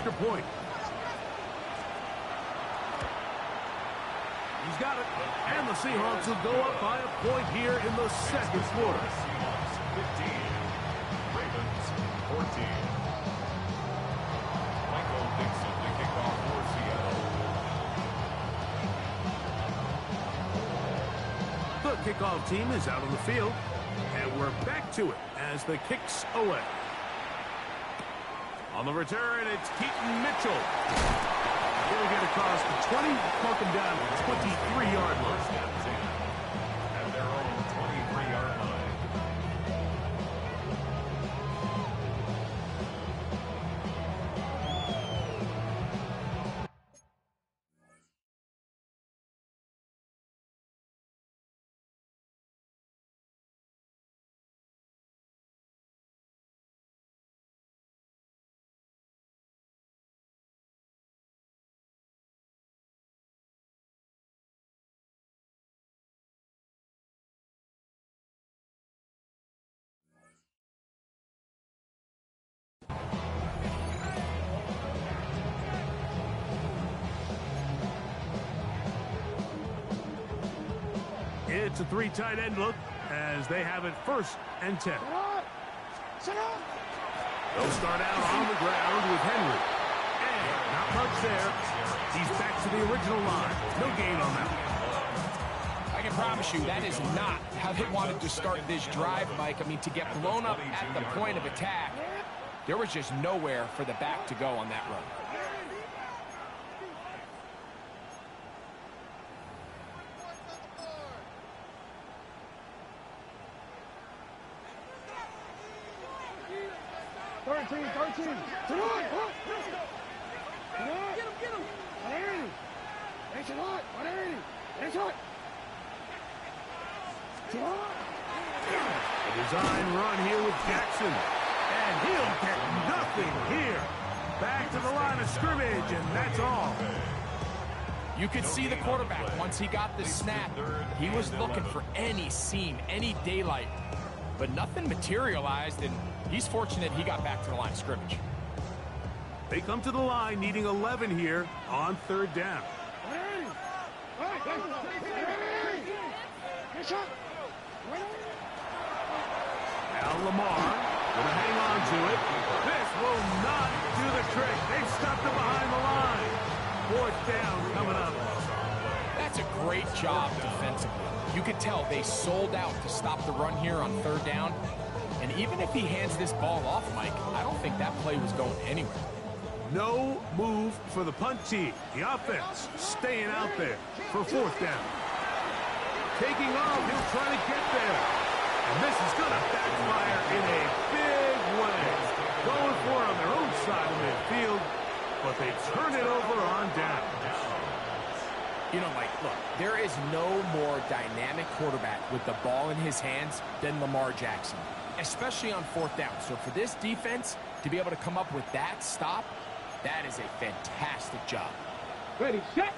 extra point. He's got it. And the Seahawks will go up by a point here in the second quarter. Seahawks 15, Ravens 14. Michael Dixon to kick off for Seattle. The kickoff team is out on the field. And we're back to it as the kick's away. On the return, it's Keaton Mitchell. He'll get across the 20, mark him down at the 23-yard line. At their own 23-yard line. It's a three tight end look as they have it 1st and 10. They'll start out on the ground with Henry. And not much there. He's back to the original line. No gain on that one. I can promise you that is not how they wanted to start this drive, Mike. I mean, to get blown up at the point of attack, there was just nowhere for the back to go on that run. Get him! A design run here with Jackson. And he'll get nothing here. Back to the line of scrimmage, and that's all. You could see the quarterback once he got the snap. He was looking for any seam, any daylight. But nothing materialized, and he's fortunate he got back to the line of scrimmage. They come to the line needing 11 here on 3rd down. Now Lamar going to hang on to it. This will not do the trick. They've stopped him behind the line. 4th down coming up. That's a great job defensively. You could tell they sold out to stop the run here on 3rd down. And even if he hands this ball off, Mike, I don't think that play was going anywhere. No move for the punt team. The offense staying out there for 4th down. Taking off, he'll try to get there. And this is going to backfire in a big way. Going for it on their own side of midfield, but they turn it over on down. You know, Mike, look, there is no more dynamic quarterback with the ball in his hands than Lamar Jackson, especially on 4th down. So for this defense to be able to come up with that stop, that is a fantastic job. Ready, set.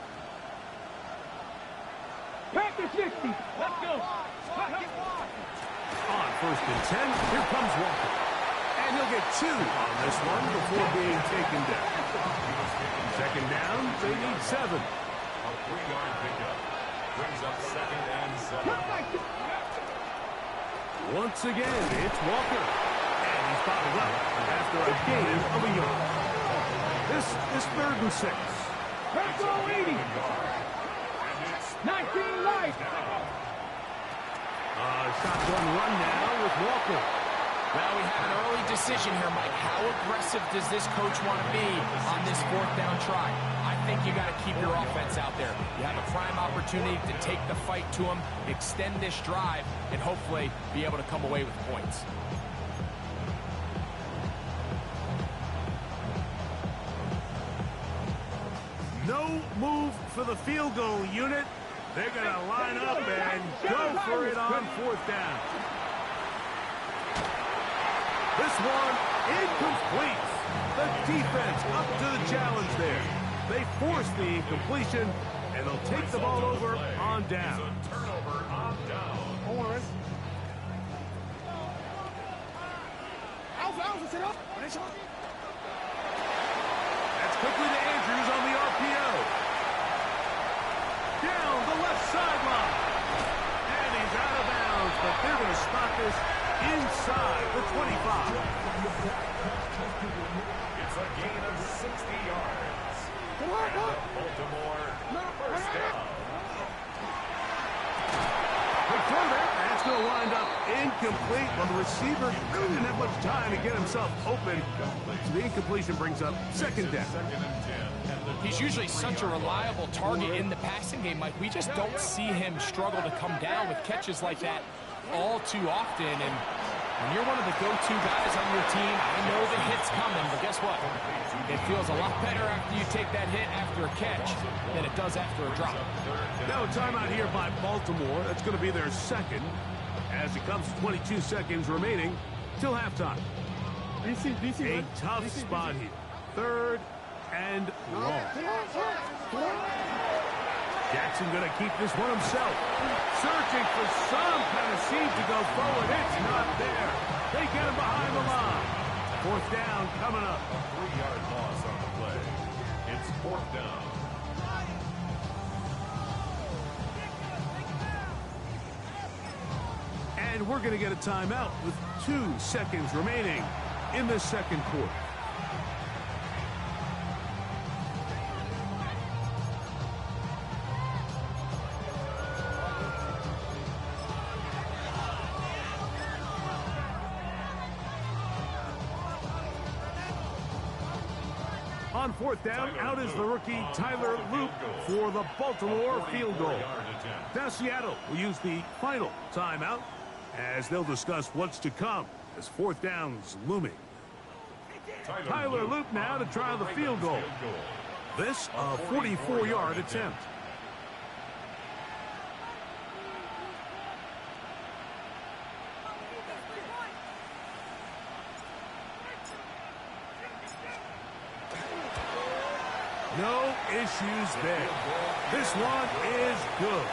Back to 60. Let's go. On 1st and 10, here comes Walker. And he'll get 2 on this one before being taken down. 2nd down, they need 7. A 3-yard pickup brings up 2nd and 7. Once again, it's Walker. And he's bottled up after a gain of a yard. This is 3rd and 6. Let's go, 80. 19 life. Shotgun run now with Walker. Well, we have an early decision here, Mike. How aggressive does this coach want to be on this 4th down try? I think you got to keep your offense out there. You have a prime opportunity to take the fight to them, extend this drive, and hopefully be able to come away with points. No move for the field goal unit. They're going to line up and go for it on 4th down. This one incomplete. The defense up to the challenge there. They force the incompletion, and they'll take the ball over on down. Turnover on down. quickly to Andrews on the RPO. Down the left sideline. And he's out of bounds, but they're going to spot this inside the 25. It's a gain of 60 yards. And Baltimore first down. Big throw there. That's going to wind up incomplete. Well, the receiver really didn't have much time to get himself open. So the incompletion brings up second down. He's usually such a reliable target in the passing game, Mike. We just don't see him struggle to come down with catches like that all too often. And when you're one of the go-to guys on your team, I know the hit's coming, but guess what? It feels a lot better after you take that hit after a catch than it does after a drop. Now a timeout here by Baltimore. That's going to be their second as it comes to 22 seconds remaining till halftime. A tough spot here. Third and long. Jackson going to keep this one himself. Searching for some kind of seam to go forward. It's not there. They get him behind the line. Fourth down coming up. A 3-yard loss on the play. It's fourth down. And we're going to get a timeout with 2 seconds remaining in the second quarter. On fourth down, out is the rookie Tyler Loop for the Baltimore field goal. Now Seattle will use the final timeout as they'll discuss what's to come as fourth down's looming. Tyler Loop now to try the field goal. This a 44-yard attempt. No issues there. This one is good.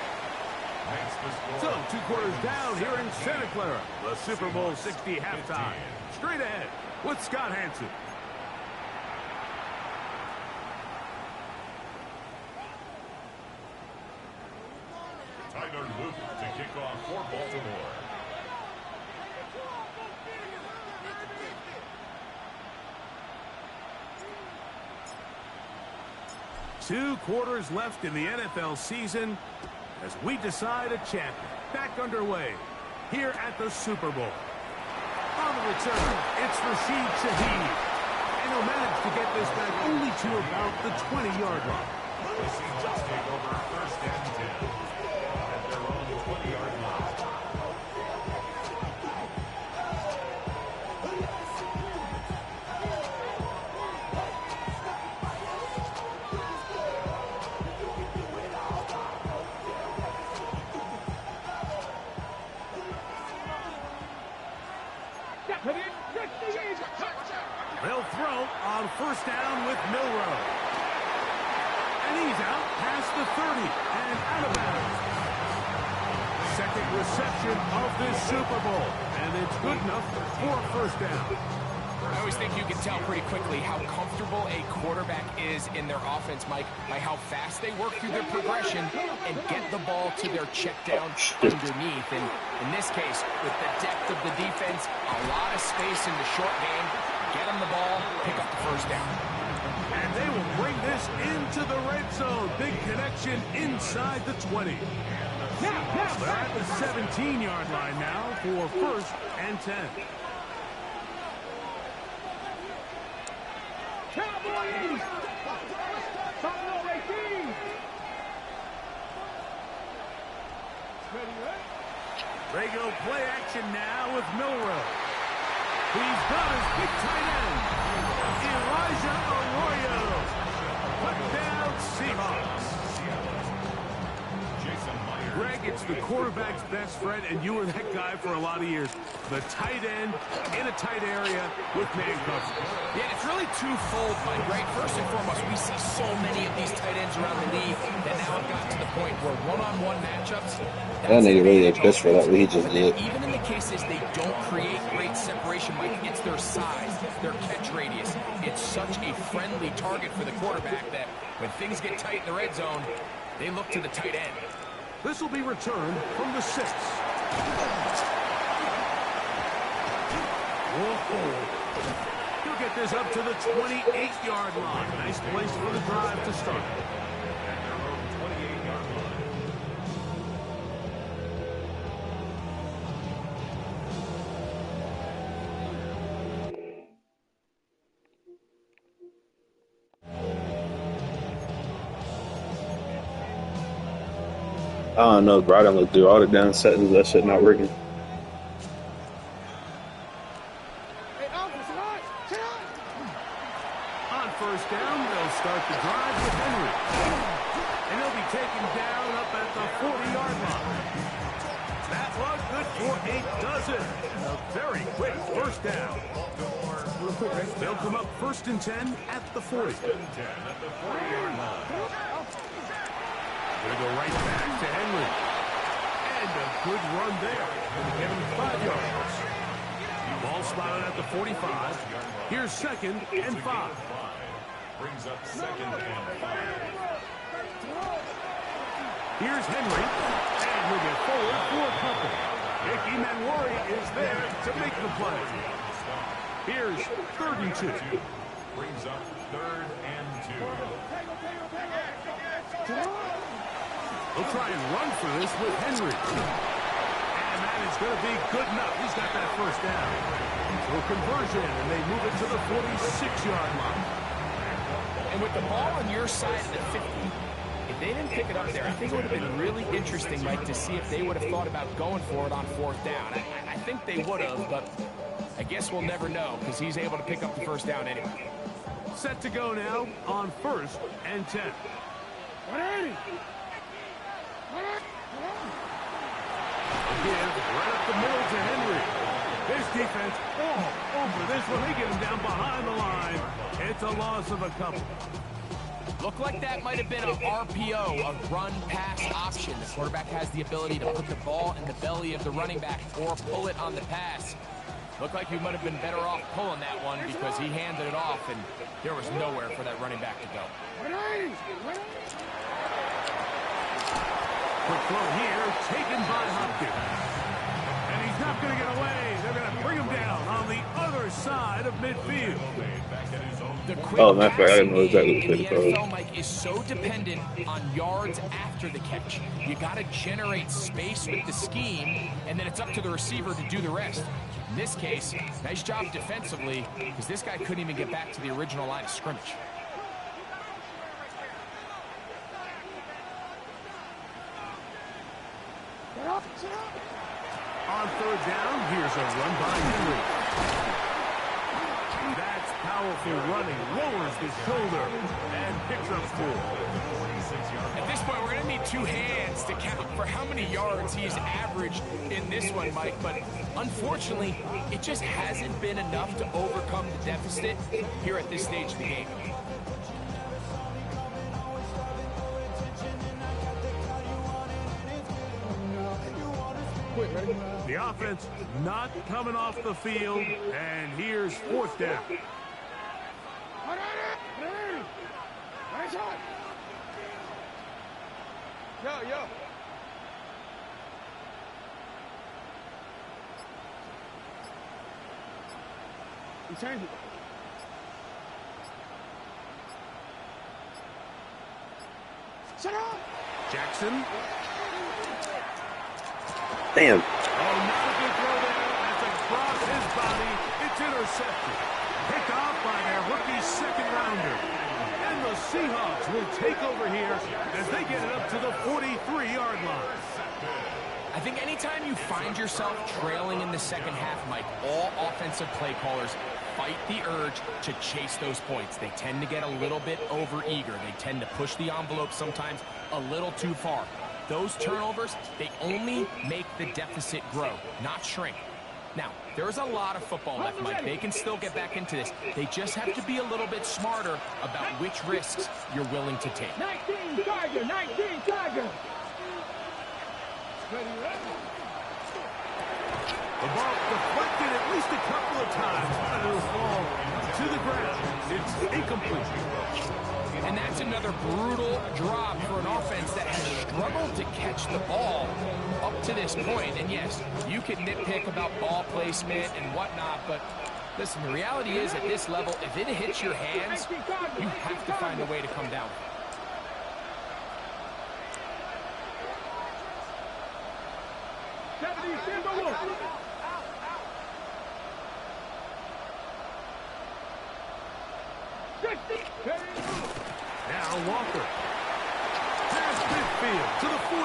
So, 2 quarters down here in Santa Clara. The Super Bowl 60 halftime. Straight ahead with Scott Hansen. Tyler Loop to kick off for Baltimore. Two quarters left in the NFL season as we decide a champion. Back underway here at the Super Bowl. On the return, it's Rashid Shaheed. And he'll manage to get this back only to about the 20-yard line. The Seahawks take over first and 10 at their own 20-yard line. They'll throw on first down with Milroe. And he's out past the 30 and out of bounds. Second reception of this Super Bowl. And it's good enough for a first down. I always think you can tell pretty quickly how comfortable a quarterback is in their offense, Mike, by how fast they work through their progression and get the ball to their check down underneath. And in this case, with the depth of the defense, a lot of space in the short game, get them the ball, pick up the first down. And they will bring this into the red zone. Big connection inside the 20. They're at the 17-yard line now for first and 10. Cowboys! Buffalo 18! They go play action now with Milroe. He's got his big tight end, Elijah Arroyo. Touchdown, Seahawks. Greg, it's the quarterback's best friend, and you were that guy for a lot of years. The tight end in a tight area with man coverage. Yeah, it's really twofold, Mike, right? First and foremost, we we see so many of these tight ends around the league that now have gotten to the point where one-on-one matchups, That nigga really a piss for that what he just did. even in the cases they don't create great separation, Mike, it's their size, their catch radius. It's such a friendly target for the quarterback that when things get tight in the red zone, they look to the tight end. This will be returned from the 6. Whoa. He'll get this up to the 28-yard line. Nice place for the drive to start. I don't know, bro. I done looked through all the down settings. That shit not working. On first down, they'll start the drive with Henry. And he'll be taken down up at the 40-yard line. That was good for a dozen. A very quick first down. They'll come up 1st and 10 at the 40. Going to go right back to Henry. And a good run there. Going to get him 5 yards. Ball spotted at the 45. Here's 2nd and 5. Brings up 2nd and 5. Here's Henry. And he'll get forward for a couple. Icky Manwari is there to make the play. Here's 3rd and 2. Brings up 3rd and 2. He'll try and run for this with Henry. And that is going to be good enough. He's got that first down. So a conversion, and they move it to the 46-yard line. And with the ball on your side of the 50, if they didn't pick it up there, I think it would have been really interesting, Mike, to see if they would have thought about going for it on 4th down. I think they would have, but I guess we'll never know because he's able to pick up the first down anyway. Set to go now on 1st and 10. Again, right up the middle to Henry. His defense all over this one. They get him down behind the line. It's a loss of a couple. Looked like that might have been an RPO, a run-pass option. The quarterback has the ability to put the ball in the belly of the running back or pull it on the pass. Looked like he might have been better off pulling that one because he handed it off, and there was nowhere for that running back to go. Quick throw here, taken by Hopkins. And he's not going to get away. They're going to bring him down on the other side of midfield. The quick Oh, matter of fact, I didn't know passing exactly game in what the they NFL, Mike, is so dependent on yards after the catch. You got to generate space with the scheme, and then it's up to the receiver to do the rest. In this case, nice job defensively, because this guy couldn't even get back to the original line of scrimmage. On 3rd down, here's a run by Henry. That's powerful running. Lowers the shoulder and picks up 4. At this point, we're going to need 2 hands to count for how many yards he's averaged in this one, Mike. But unfortunately, it just hasn't been enough to overcome the deficit here at this stage of the game. The offense not coming off the field, and here's 4th down. Yo. You change it. Shut up! Jackson. Damn. Oh, not a good throw there. That's across his body. It's intercepted. Picked off by their rookie 2nd rounder. And the Seahawks will take over here as they get it up to the 43-yard line. I think anytime you find yourself trailing in the second half, Mike, all offensive play callers fight the urge to chase those points. They tend to get a little bit over-eager. They tend to push the envelope sometimes a little too far. Those turnovers, they only make the deficit grow, not shrink. Now, there's a lot of football left, Mike. They can still get back into this. They just have to be a little bit smarter about which risks you're willing to take. 19 Tiger, 19 Tiger. The ball deflected at least a couple of times, but it'll fall to the ground. It's incomplete. And that's another brutal drop for an offense that has struggled to catch the ball up to this point. And yes, you can nitpick about ball placement and whatnot, but listen, the reality is at this level, if it hits your hands, you have to find a way to come down. Now Walker. Past midfield to the 45.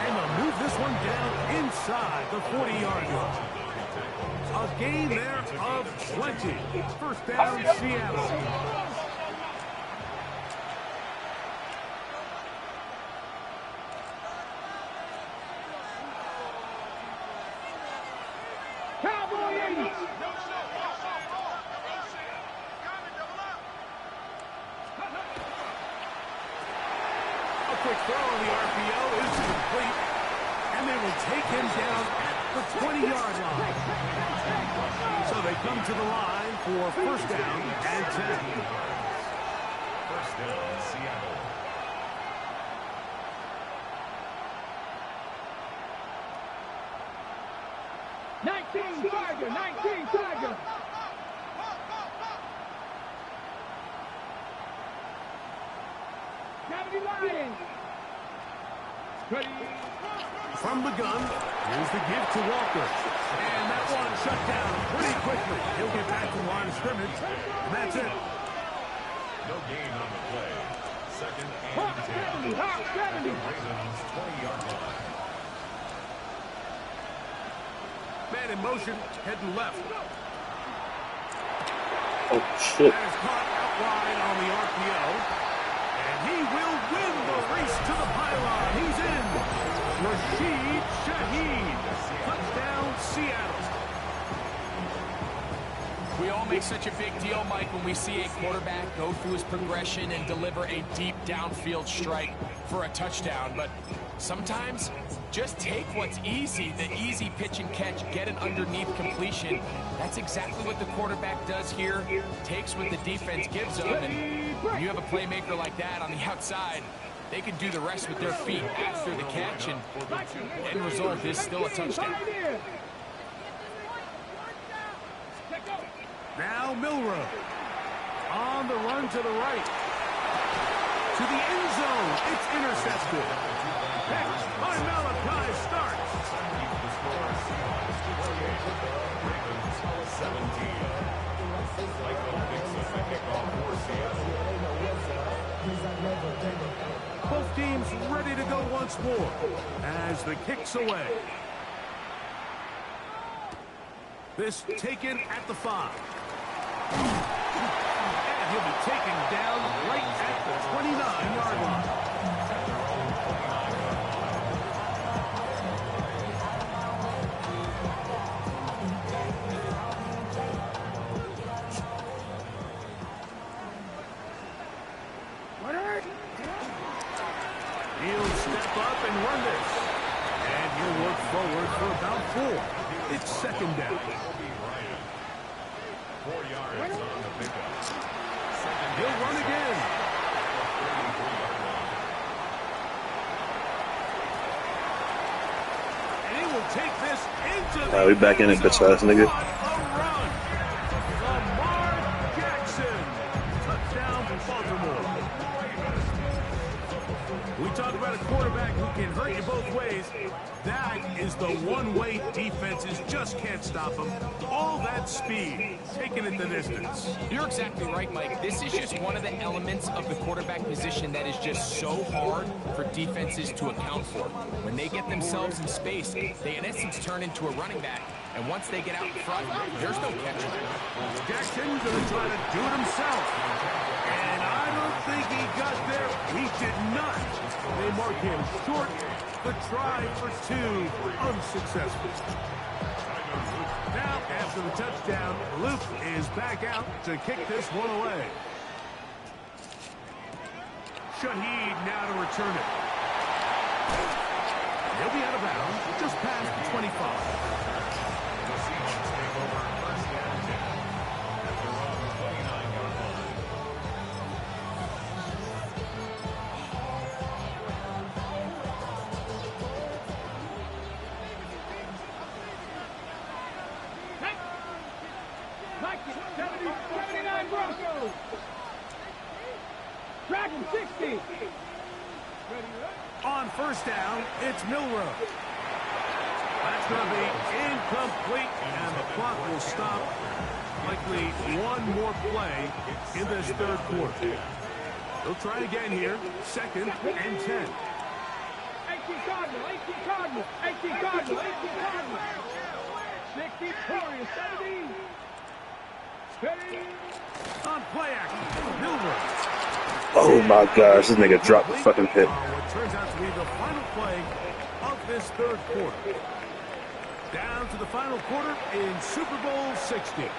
And they'll move this one down inside the 40-yard line. A gain there of 20. First down, Seattle. Quick throw on the RPO is complete, and they will take him down at the 20-yard line. So they come to the line for first down and 10. First down, Seattle. Tiger, 19 Tiger. From the gun, here's the give to Walker. And that one shut down pretty quickly. He'll get back to the line of scrimmage, and that's it. No gain on the play. Second and 10. Ravens 20-yard line. Man in motion, heading left. Oh, shit. That is caught out wide on the RPO. And he will win the race to the pylon. He's in. Rashid Shaheed. Touchdown, Seattle. We all make such a big deal, Mike, when we see a quarterback go through his progression and deliver a deep downfield strike for a touchdown. But sometimes, just take what's easy, the easy pitch and catch, get an underneath completion. That's exactly what the quarterback does here. Takes what the defense gives him, and when you have a playmaker like that on the outside, they can do the rest with their feet after the catch, and the end result is still a touchdown. Now Milrow on the run to the right. To the end zone. It's intercepted. Next, by Malachi starts. Ravens 17. Michael picks up the kickoff for Seattle. Both teams ready to go once more as the kick's away. This taken at the 5. And he'll be taken down right at the 29-yard line. He'll step up and run this. And he'll work forward for about 4. It's second down. 4 yards on the pickup. He'll run again. And he will take this into the We back in it, bitch ass nigga. What a run. Lamar Jackson. Touchdown to Baltimore. We talk about a quarterback who can hurt you both ways. That is the one-way defenses just can't stop him. All that speed, taking it the distance. You're exactly right, Mike. This is just one of the elements of the quarterback position that is just so hard for defenses to account for. When they get themselves in space, they in essence turn into a running back. And once they get out in front, there's no catching. Jackson going to try to do it himself. And I don't think he got there. He did not. They mark him short. The try for 2 unsuccessful. After the touchdown, Luke is back out to kick this one away. Shaheed now to return it. He'll be out of bounds just past the 25. The Seahawks take over first down 10 at their own 29-yard line. Nike, 79 Broncos. Dragon 60. On first down, it's Milrow. That's going to be incomplete, and the clock will stop. Likely one more play in this third quarter. They'll try again here. 2nd and 10. 18 Cardinal, 18 Cardinal, 18 Cardinal, 18 Cardinal. 60, Victoria, 70. On play action, Milrow. Oh my gosh, this nigga dropped the fucking hit. What turns out to be the final play of this third quarter. Down to the final quarter in Super Bowl 60.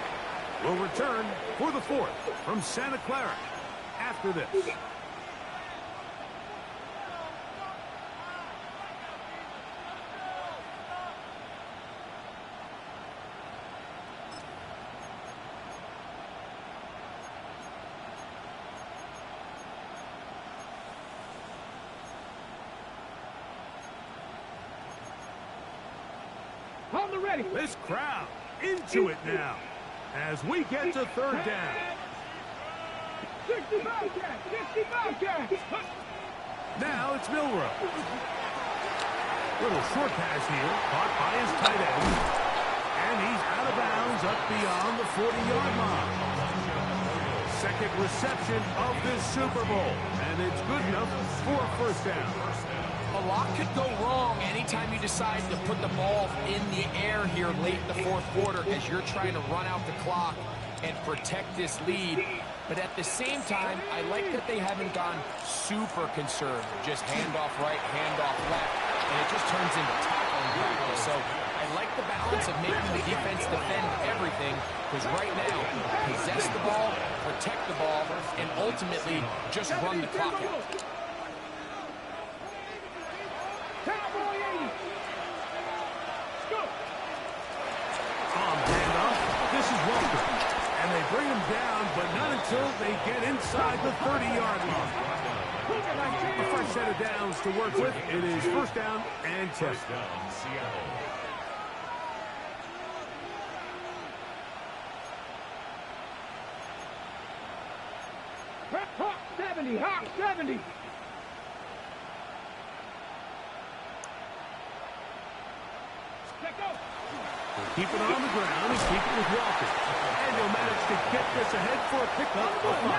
We'll return for the 4th from Santa Clara after this. On the ready. This crowd into it now as we get to third down. 60 Bobcats, 60 Bobcats. Now it's Milrow. Little short pass here, caught by his tight end. And he's out of bounds up beyond the 40-yard line. Second reception of this Super Bowl, and it's good enough for a first down. A lot could go wrong anytime you decide to put the ball in the air here late in the fourth quarter as you're trying to run out the clock and protect this lead. But at the same time, I like that they haven't gone super conservative. Just handoff right, handoff left, and it just turns into tackling practice. So I like the balance of making the defense defend everything, because right now, possess the ball, protect the ball, and ultimately just run the clock out. Cowboy 80. Go. On the handoff, this is Walker. And they bring him down, but not until they get inside the 30-yard line. A fresh set of downs to work with. It is first down and 10. First down, Seattle. Hawk 70, Hawk 70. Keep it on the ground and keep it with Walker. And he'll manage to get this ahead for a pickup of 5.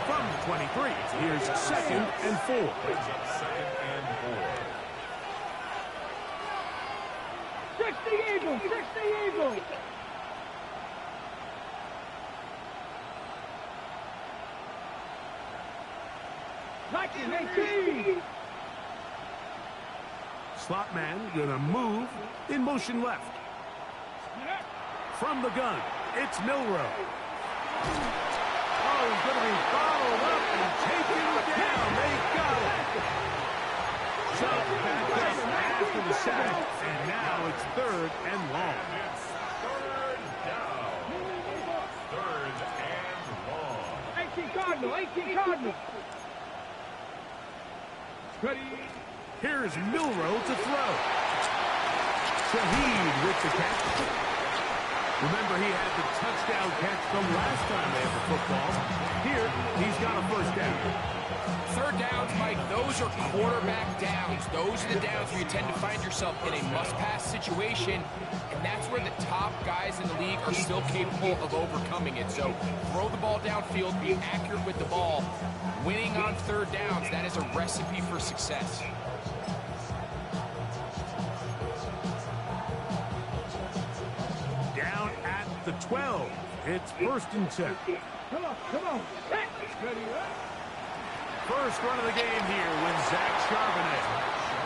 From the 23, here's 2nd and 4. Brings up 2nd and 4. 60 Eagles, 60 Eagles. Like 18. Slot man gonna move in motion left. From the gun, it's Milrow. Oh, he's gonna be followed up and taken down. They got it. So back up after the sack, and now it's 3rd and long. It's 3rd down. 3rd and long. 18 Cardinal, 18 Cardinal. Ready. Here's Milrow to throw. Shaheed with the catch. Remember, he had the touchdown catch from last time they had the football. Here, he's got a first down. Third downs, Mike, those are quarterback downs. Those are the downs where you tend to find yourself in a must-pass situation, and that's where the top guys in the league are still capable of overcoming it. So throw the ball downfield, be accurate with the ball. Winning on third downs, that is a recipe for success. Down at the 12. It's 1st and 10. Come on, come on. Ready, First run of the game here with Zach Charbonnet.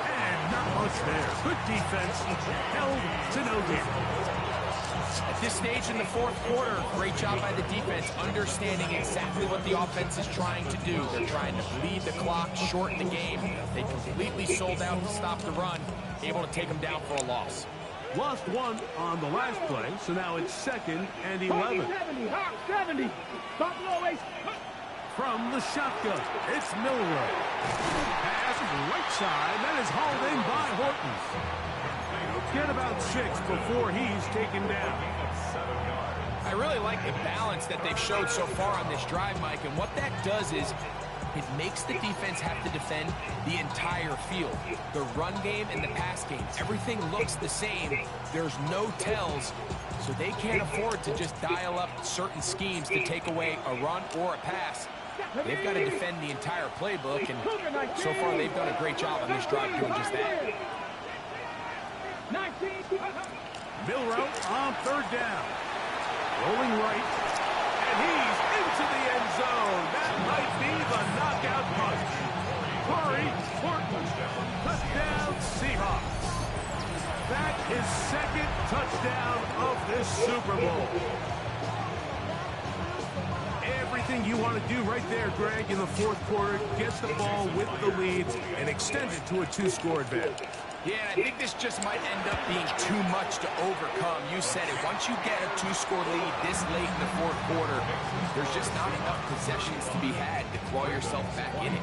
And not much there. Good defense. Held to no gain. At this stage in the fourth quarter, great job by the defense, understanding exactly what the offense is trying to do. They're trying to bleed the clock, shorten the game. They completely sold out to stop the run, able to take them down for a loss. Lost one on the last play, so now it's 2nd and 11. 70, Hawk 70. Buffalo Ace. From the shotgun, it's Milroe. Pass right side, that is hauled in by Horton. Get about 6 before he's taken down. I really like the balance that they've showed so far on this drive, Mike, and what that does is it makes the defense have to defend the entire field. The run game and the pass game, everything looks the same. There's no tells, so they can't afford to just dial up certain schemes to take away a run or a pass. They've got to defend the entire playbook, and so far they've done a great job on this drive doing just that. Milroe on 3rd down. Rolling right, and he's into the end zone. That might be the knockout punch. Corey Horton, touchdown Seahawks. That is 2nd touchdown of this Super Bowl. Everything you want to do right there, Greg, in the fourth quarter, get the ball with the leads and extend it to a 2-score advantage. Yeah, I think this just might end up being too much to overcome. You said it. Once you get a 2-score lead this late in the fourth quarter, there's just not enough possessions to be had to claw yourself back in it.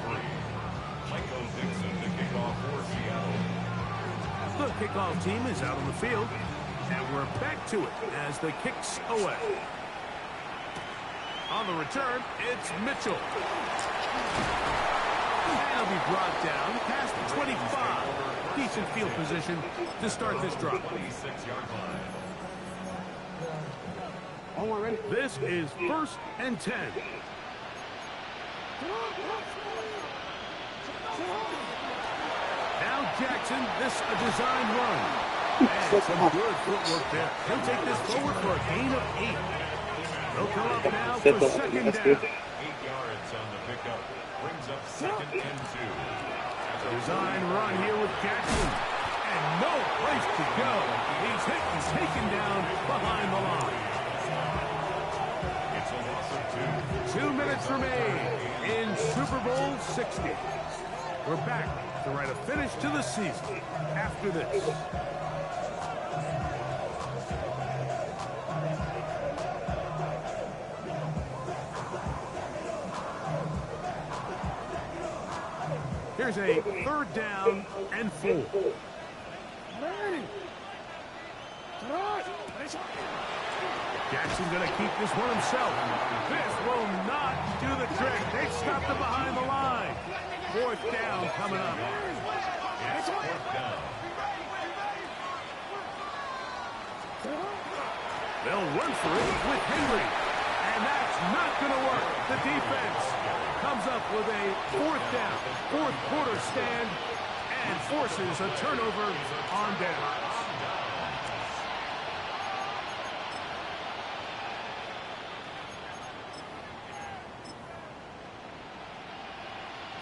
Michael Dixon to kick off for Seattle. The kickoff team is out on the field, and we're back to it as the kick's away. On the return, it's Mitchell. And he'll be brought down past the 25. Decent field position to start this drive. 26-yard line. This is 1st and 10. Now Jackson, this a design run. And some good footwork there. He'll take this forward for a gain of 8. They'll come up now for 2nd down. 8 yards on the pickup. Brings up 2nd and 2. Design run here with Jackson. And no place to go. He's hit and taken down behind the line. It's a loss of 2. 2 minutes remain in Super Bowl 60. We're back to write a finish to the season after this. Here's a 3rd down and 4. Jackson going to keep this one himself. This will not do the trick. They stopped him behind the line. 4th down coming up. It's 4th down. They'll run for it with Henry. And that's not going to work. The defense comes up with a 4th down, 4th quarter stand, and forces a turnover on down.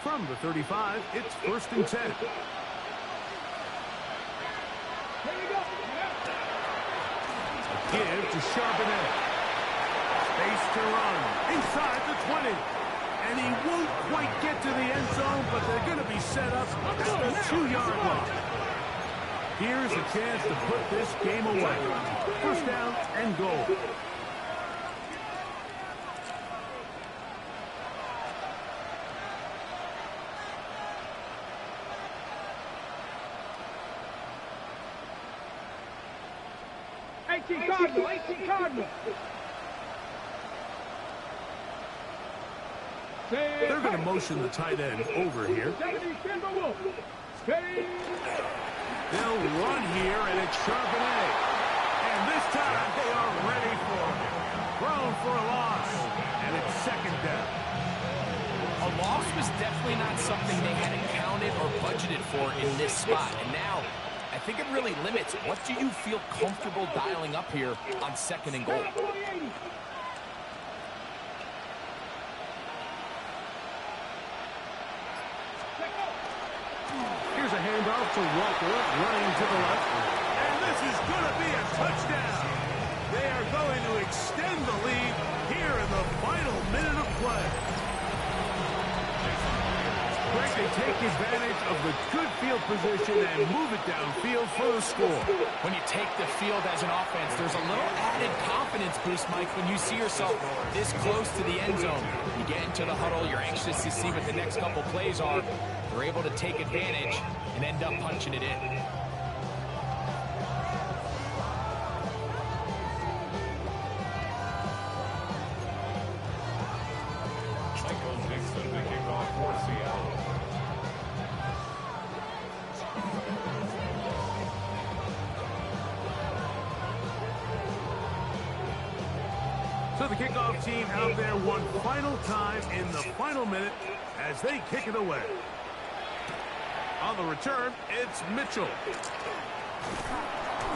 From the 35, it's 1st and 10. A give to Charbonnet. Space to run inside the 20. And he won't quite get to the end zone, but they're going to be set up at the 2-yard line. Here's a chance to put this game away. 1st down and goal. Cardinal. They're going to motion the tight end over here. They'll run here, and it's Charbonnet. And this time, they are ready for him. Thrown for a loss, and it's 2nd down. A loss was definitely not something they hadn't counted or budgeted for in this spot. And now, I think it really limits what do you feel comfortable dialing up here on 2nd and goal. Here's a handoff to Walker, running to the left. And this is going to be a touchdown. They are going to extend the lead here in the final minute of play. Greg, they take advantage of the good field position and move it downfield for the score. When you take the field as an offense, there's a little added confidence boost, Mike, when you see yourself this close to the end zone. You get into the huddle, you're anxious to see what the next couple plays are. They're able to take advantage and end up punching it in. So the kickoff team out there one final time in the final minute as they kick it away. On the return, it's Mitchell.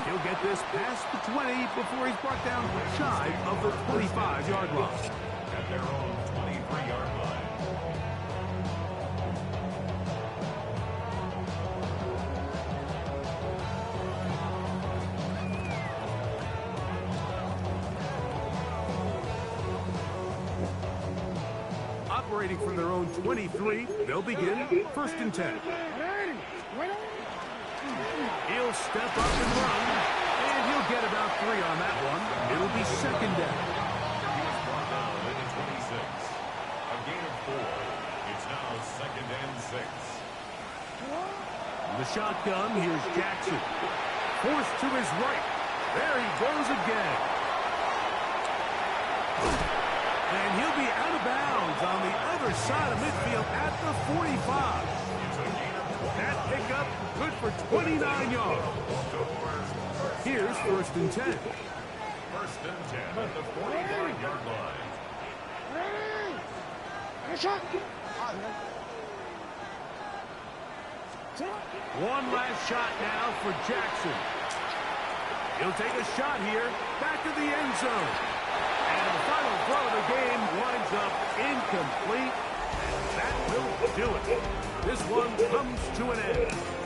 He'll get this past the 20 before he's brought down shy of the 25-yard line. At their own 23-yard line. Operating from their own 23, they'll begin 1st and 10. He'll step up and run, and he'll get about 3 on that one. It'll be 2nd down. He was brought down in the 26. A gain of 4. It's now 2nd and 6. The shotgun, here's Jackson. Forced to his right. There he goes again. And he'll be out of bounds on the other side of midfield at the 45. That pickup good for 29 yards. Here's 1st and 10. 1st and 10 at the 45-yard line. One last shot now for Jackson. He'll take a shot here, back of the end zone. And the final throw of the game winds up incomplete. And that will do it. This one comes to an end.